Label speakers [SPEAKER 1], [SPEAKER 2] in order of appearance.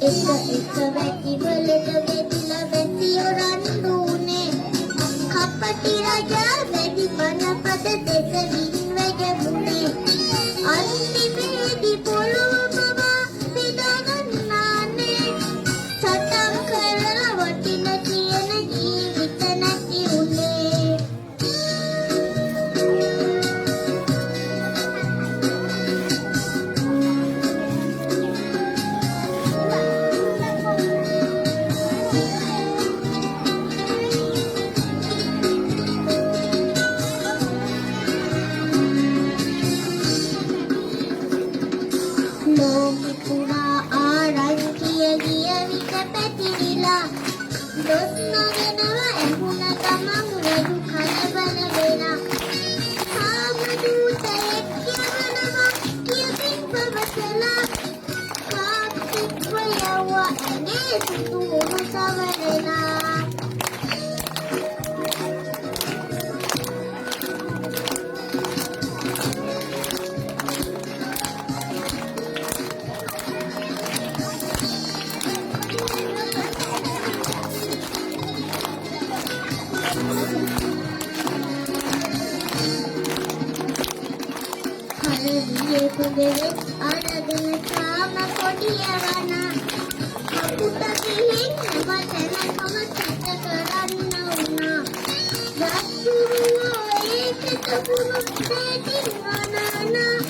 [SPEAKER 1] එක වැටිවලට බෙදිලා වැසියෝ රන්දුනේ කපටි රජා වැඩි බනපද දෙසවින් වැජඹුනේ අන්තිමේදී පොළොව පවා බෙදාගන්නානේ සටන් කරලා වටින කියන ජීවිත නැති උනේ ලෝකෙ පුරා ආරංචිය ගිය විට පැතිරිලා දොස් නොගෙනවා ඇහුණ ගමන් රජු කලබල වෙලා කාමදූතයෙක් යවනවා කියමින් පවසලා කාක්ෂිත්ව යව්වා ඇගේ සිතුවම සවරලා හරදියේ කුඩේ අරගෙන තාම පොඩියවන කපුට ගිහින් හැමතැනම සැක කරන්න උනා දස්තුරුව ඒකට පුරුත් දෙතින් අනන